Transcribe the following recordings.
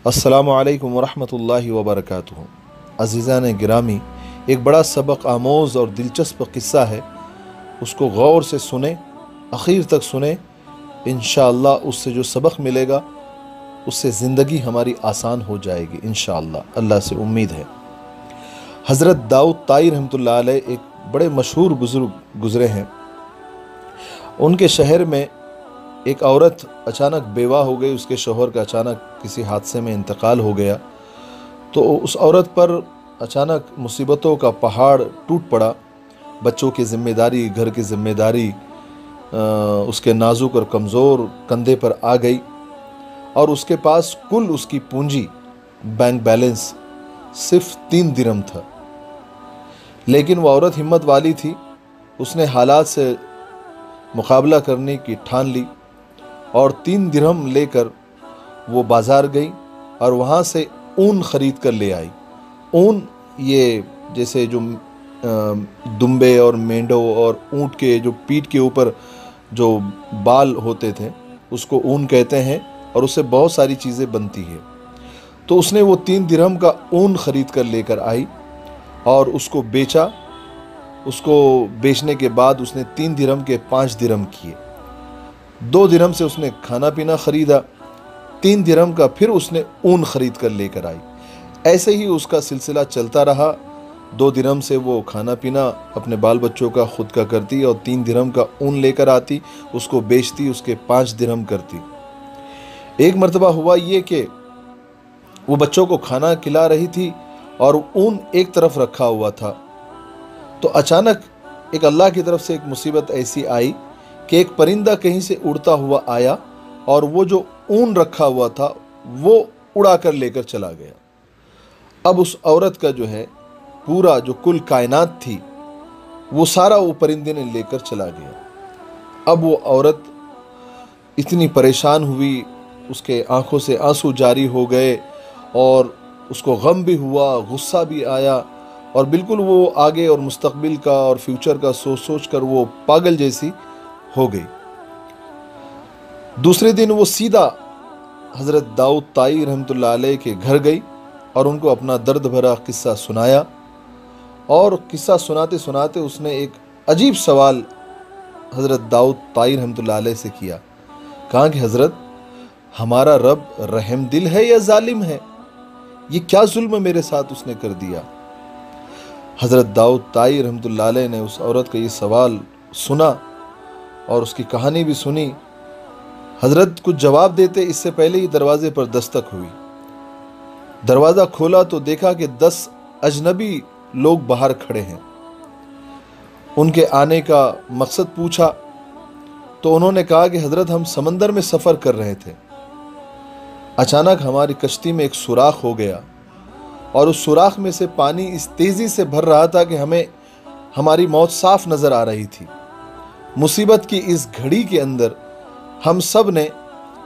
अस्सलामु अलैकुम वरहमतुल्लाहि वबरकातुहू। अज़ीज़ान गिरामी, एक बड़ा सबक आमोज़ और दिलचस्प किस्सा है, उसको गौर से सुने, आखिर तक सुने। इंशाअल्लाह उससे जो सबक मिलेगा उससे ज़िंदगी हमारी आसान हो जाएगी इंशाअल्लाह, अल्लाह से उम्मीद है। हज़रत दाऊद ताई रहमतुल्लाह अलैह एक बड़े मशहूर बुज़ुर्ग गुज़रे हैं। उनके शहर में एक औरत अचानक बेवा हो गई, उसके शौहर का अचानक किसी हादसे में इंतकाल हो गया। तो उस औरत पर अचानक मुसीबतों का पहाड़ टूट पड़ा। बच्चों की ज़िम्मेदारी, घर की ज़िम्मेदारी उसके नाजुक और कमज़ोर कंधे पर आ गई और उसके पास कुल उसकी पूंजी, बैंक बैलेंस सिर्फ 3 दिरहम था। लेकिन वो औरत हिम्मत वाली थी, उसने हालात से मुकाबला करने की ठान ली और 3 दिरहम लेकर वो बाज़ार गई और वहाँ से ऊन ख़रीद कर ले आई। ऊन ये जैसे जो दुम्बे और मेंढों और ऊँट के जो पीठ के ऊपर जो बाल होते थे उसको ऊन कहते हैं और उससे बहुत सारी चीज़ें बनती है। तो उसने वो 3 दिरहम का ऊन ख़रीद कर लेकर आई और उसको बेचा। उसको बेचने के बाद उसने 3 दिरहम के 5 दिरहम किए। 2 दिरहम से उसने खाना पीना ख़रीदा, 3 दिरहम का फिर उसने ऊन ख़रीद कर लेकर आई। ऐसे ही उसका सिलसिला चलता रहा। 2 दिरहम से वो खाना पीना अपने बाल बच्चों का खुद का करती और 3 दिरहम का ऊन लेकर आती, उसको बेचती, उसके 5 दिरहम करती। एक मर्तबा हुआ ये कि वो बच्चों को खाना खिला रही थी और ऊन एक तरफ रखा हुआ था। तो अचानक एक अल्लाह की तरफ से एक मुसीबत ऐसी आई कि एक परिंदा कहीं से उड़ता हुआ आया और वो जो ऊन रखा हुआ था वो उड़ा कर लेकर चला गया। अब उस औरत का जो है पूरा जो कुल कायनात थी वो सारा वो परिंदे ने लेकर चला गया। अब वो औरत इतनी परेशान हुई, उसके आंखों से आंसू जारी हो गए और उसको गम भी हुआ, गुस्सा भी आया और बिल्कुल वो आगे और मुस्तकबिल का और फ्यूचर का सोच सोच कर वो पागल जैसी हो गई। दूसरे दिन वो सीधा हज़रत दाऊद ताई रहमतुल्लाह अलैह के घर गई और उनको अपना दर्द भरा किस्सा सुनाया। और किस्सा सुनाते सुनाते उसने एक अजीब सवाल हज़रत दाऊद ताई रहमतुल्लाह अलैह से किया। कहा कि हज़रत, हमारा रब रहम दिल है या जालिम है? ये क्या जुल्म मेरे साथ उसने कर दिया? हज़रत दाऊद ताई रहमतुल्लाह अलैह ने उस औरत का ये सवाल सुना और उसकी कहानी भी सुनी। हज़रत कुछ जवाब देते इससे पहले ही दरवाजे पर दस्तक हुई। दरवाज़ा खोला तो देखा कि 10 अजनबी लोग बाहर खड़े हैं। उनके आने का मकसद पूछा तो उन्होंने कहा कि हज़रत, हम समंदर में सफ़र कर रहे थे, अचानक हमारी कश्ती में एक सुराख हो गया और उस सुराख में से पानी इस तेज़ी से भर रहा था कि हमें हमारी मौत साफ नज़र आ रही थी। मुसीबत की इस घड़ी के अंदर हम सब ने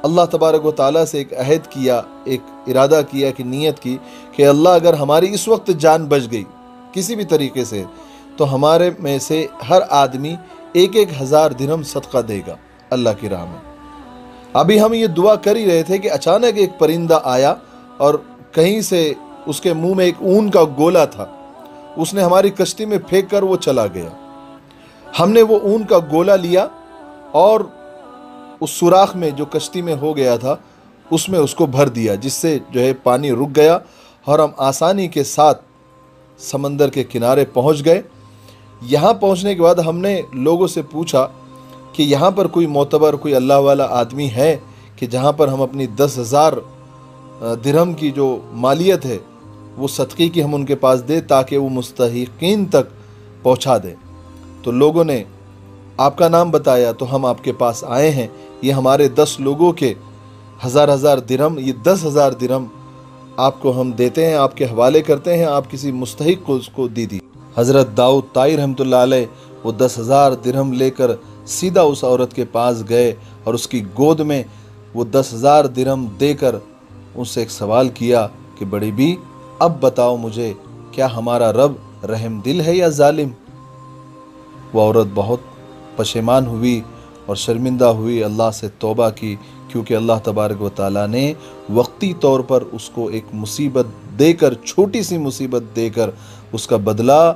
अल्लाह तबारक व तआला से एक अहद किया, एक इरादा किया कि नीयत की कि अल्लाह अगर हमारी इस वक्त जान बच गई किसी भी तरीके से तो हमारे में से हर आदमी 1-1 हज़ार दिरहम सदका देगा अल्लाह की राह में। अभी हम ये दुआ कर ही रहे थे कि अचानक एक परिंदा आया और कहीं से उसके मुंह में एक ऊन का गोला था, उसने हमारी कश्ती में फेंक कर वो चला गया। हमने वो ऊन का गोला लिया और उस सुराख में जो कश्ती में हो गया था उसमें उसको भर दिया, जिससे जो है पानी रुक गया और हम आसानी के साथ समंदर के किनारे पहुंच गए। यहाँ पहुंचने के बाद हमने लोगों से पूछा कि यहाँ पर कोई मोतबर, कोई अल्लाह वाला आदमी है कि जहाँ पर हम अपनी 10,000 दिरहम की जो मालियत है वो सदक़े की हम उनके पास दे ताकि वो मुस्तहिक़ीन तक पहुँचा दें। तो लोगों ने आपका नाम बताया तो हम आपके पास आए हैं। ये हमारे 10 लोगों के हज़ार दिरहम, ये 10,000 दिरहम आपको हम देते हैं, आपके हवाले करते हैं, आप किसी मुस्तहिक को उसको दे दी। हज़रत दाऊद ताई रहमतुल्लाह अलैह वो 10,000 दिरहम लेकर सीधा उस औरत के पास गए और उसकी गोद में वो 10,000 दिरहम देकर उससे एक सवाल किया कि बड़ी बी, अब बताओ मुझे, क्या हमारा रब रहम दिल है या जालिम? वो औरत बहुत पशेमान हुई और शर्मिंदा हुई, अल्लाह से तौबा की, क्योंकि अल्लाह तबारक व तआला ने वक्त وقتی طور پر اس کو ایک مصیبت دے کر، چھوٹی سی مصیبت دے کر اس کا بدلہ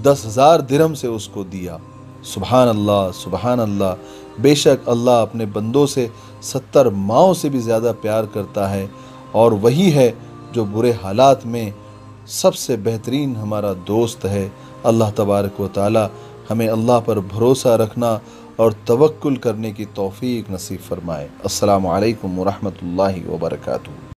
10,000 درہم سے اس کو دیا۔ سبحان اللہ، سبحان اللہ۔ بے شک اللہ اپنے بندوں سے 70 ماؤں سے بھی زیادہ پیار کرتا ہے، اور وہی ہے جو برے حالات میں سب سے بہترین ہمارا دوست ہے۔ اللہ تبارک و تعالی ہمیں اللہ پر بھروسہ رکھنا اور توکل کرنے کی توفیق نصیب فرمائے۔ السلام علیکم ورحمۃ اللہ وبرکاتہ۔